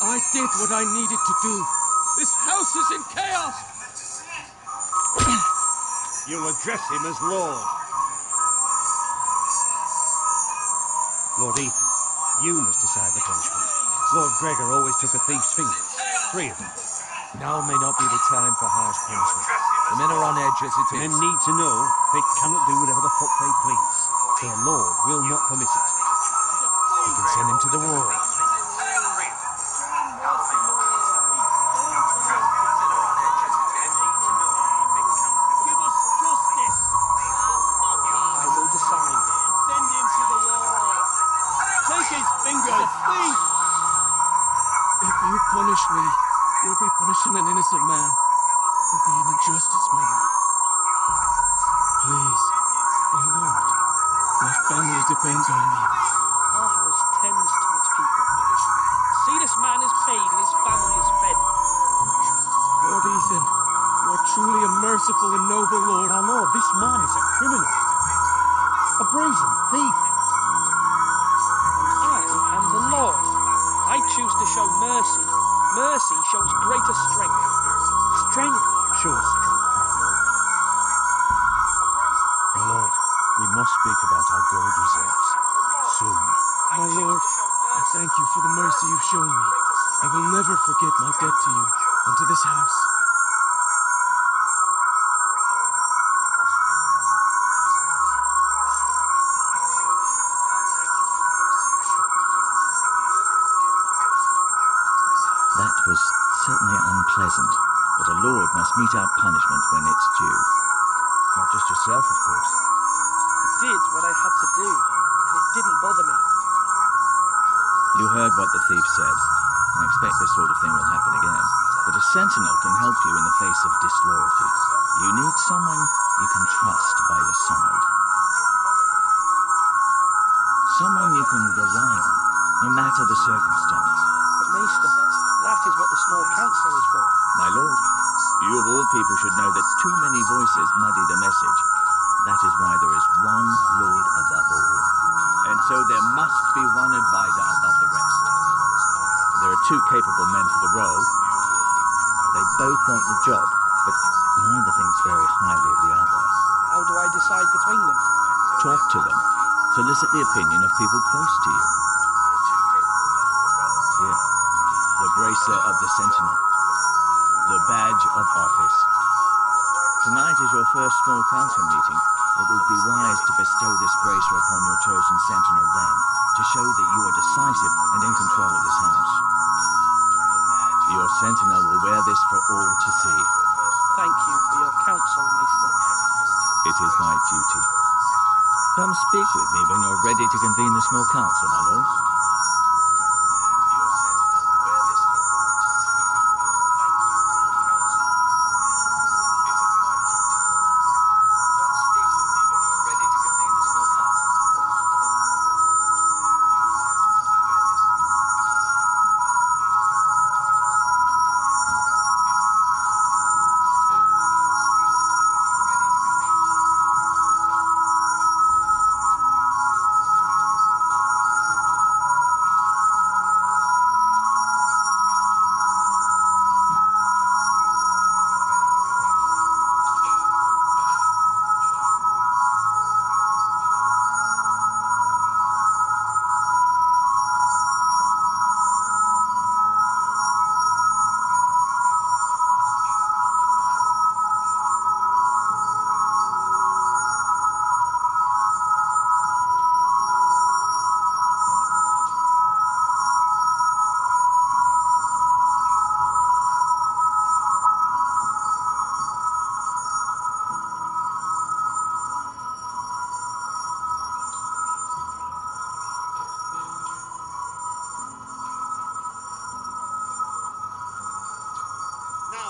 S12: I did what I needed to do. This house is in chaos.
S7: You'll address him as Lord. Lord Ethan, you must decide the punishment. Lord Gregor always took a thief's fingers. 3 of them.
S8: Now may not be the time for harsh punishment. The men are on edge as it
S7: Men
S8: is.
S7: need to know they cannot do whatever the fuck they please. Their Lord will not permit it.
S8: We can send him to the wall.
S12: Give us justice.
S10: I will decide.
S12: Send him to the wall. Take his fingers, thief. you punish me, you'll be punishing an innocent man. You'll be an injustice, my lord. Please, my lord. My family depends on me.
S10: Our house tends to its people. See, this man is paid and his family is fed.
S12: Lord Ethan, you are truly a merciful and noble lord.
S7: Our lord, this man is a criminal. A brazen thief.
S10: And I am the Lord. I choose to show mercy. Mercy shows greater strength.
S7: Strength shows strength, my lord. My lord, we must speak about our gold reserves. Soon.
S12: My lord, I thank you for the mercy you've shown me. I will never forget my debt to you and to this house.
S2: That was certainly unpleasant, but a lord must meet our punishment when it's due.
S7: Not just yourself, of course.
S10: I did what I had to do, and it didn't bother me.
S2: You heard what the thief said. I expect this sort of thing will happen again. But a sentinel can help you in the face of disloyalty. You need someone you can trust by your side. Someone you can rely on, no matter the circumstance.
S10: But Maester, that is what the small council is for.
S2: My lord, you of all people should know that too many voices muddy the message. That is why there is one lord above all. And so there must be one advisor above the rest. There are two capable men for the role. They both want the job, but neither thinks very highly of the other.
S10: How do I decide between them?
S2: Talk to them. Solicit the opinion of people close to you. Here, the bracer of the sentinel. The badge of office. Tonight is your first small council meeting. It would be wise to bestow this bracer upon your chosen sentinel then, to show that you are decisive and in control of this house. Your sentinel will wear this for all to see.
S10: Thank you for your counsel, Maester.
S2: It is my duty. Come speak with me when you're ready to convene the small council, my lord.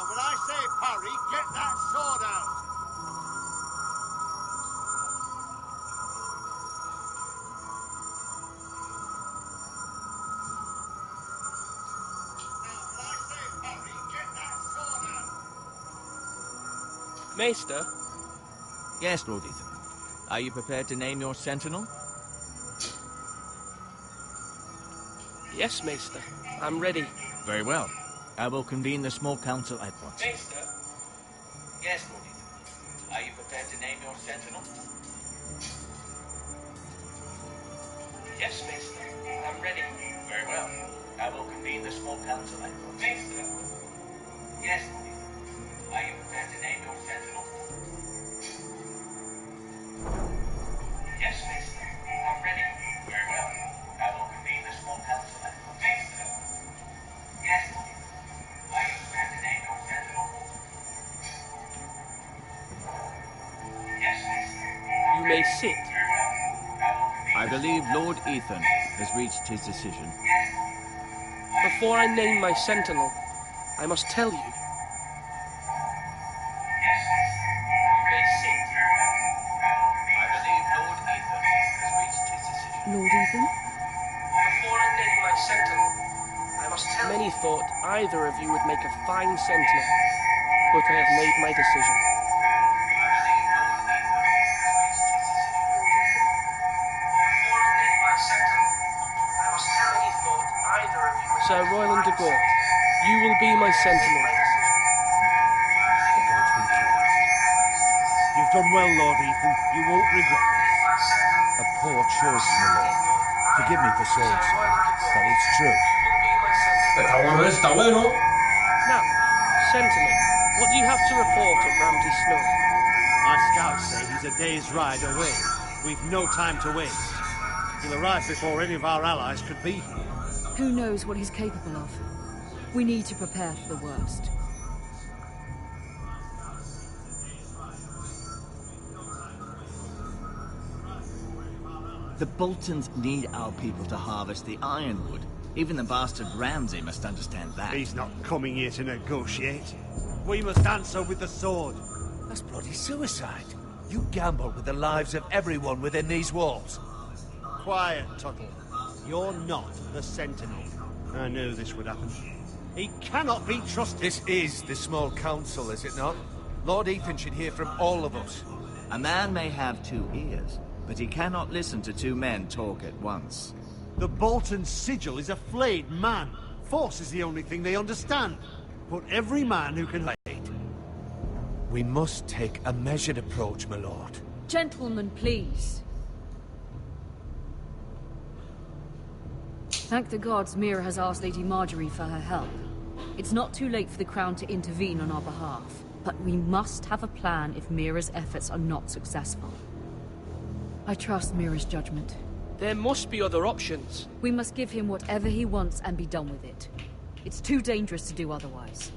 S20: When I say parry, get that sword out! Now, when I say parry, get that sword out!
S10: Maester?
S2: Yes, Lord Ethan. Are you prepared to name your sentinel?
S10: Yes, Maester. I'm ready.
S2: Very well. I will convene the small council at once.
S10: Maester?
S2: Yes, Lord Ethan. Are you prepared to name your sentinel?
S10: Yes, Maester. I'm ready.
S2: Very well. I will convene the small council at once.
S10: Maester?
S2: Yes, Lord Ethan. Are you prepared to name your sentinel?
S10: Yes, Maester. I'm ready.
S2: Very well. I will convene the small council at once.
S10: Maester?
S2: Yes, Lord Ethan. Are you prepared to name your sentinel?
S10: Yes, Maester. You may sit.
S2: I believe Lord Ethan has reached his decision.
S10: Before I name my sentinel, I must tell you.
S14: Lord Ethan?
S10: Before I name my sentinel, I must tell you. Many thought either of you would make a fine sentinel, but I have made my decision. Sir Royland de Gore, you will be my sentinel.
S7: The gods will kill us. You've done well, Lord Ethan. You won't regret this.
S8: A poor choice, my lord. Forgive me for saying so, but it's true.
S1: Está bueno.
S10: Now, sentinel, what do you have to report of Ramsay Snow?
S7: My scouts say he's a day's ride away. We've no time to waste. He'll arrive before any of our allies could be here.
S5: Who knows what he's capable of? We need to prepare for the worst.
S2: The Boltons need our people to harvest the ironwood. Even the bastard Ramsay must understand that.
S7: He's not coming here to negotiate. We must answer with the sword.
S8: That's bloody suicide. You gamble with the lives of everyone within these walls.
S7: Quiet, Tuttle. You're not the Sentinel. I knew this would happen. He cannot be trusted.
S8: This is the small council, is it not? Lord Ethan should hear from all of us.
S2: A man may have 2 ears, but he cannot listen to 2 men talk at once.
S7: The Bolton sigil is a flayed man. Force is the only thing they understand. But every man who can...
S8: We must take a measured approach, my lord.
S5: Gentlemen, please. Thank the gods Mira has asked Lady Marjorie for her help. It's not too late for the Crown to intervene on our behalf, but we must have a plan if Mira's efforts are not successful. I trust Mira's judgment.
S10: There must be other options.
S5: We must give him whatever he wants and be done with it. It's too dangerous to do otherwise.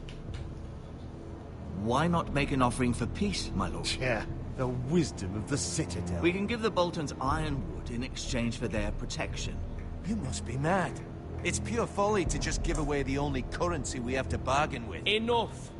S2: Why not make an offering for peace, my lord?
S7: Yeah, the wisdom of the Citadel.
S2: We can give the Boltons ironwood in exchange for their protection.
S8: You must be mad. It's pure folly to just give away the only currency we have to bargain with.
S10: Enough!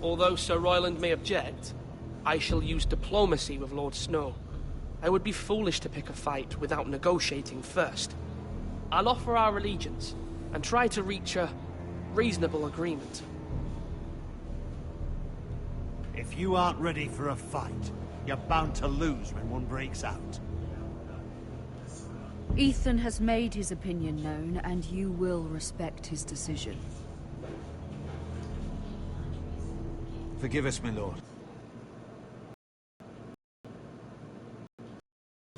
S10: Although Sir Royland may object, I shall use diplomacy with Lord Snow. I would be foolish to pick a fight without negotiating first. I'll offer our allegiance and try to reach a reasonable agreement.
S7: If you aren't ready for a fight, you're bound to lose when one breaks out.
S5: Ethan has made his opinion known, and you will respect his decision.
S8: Forgive us, my lord.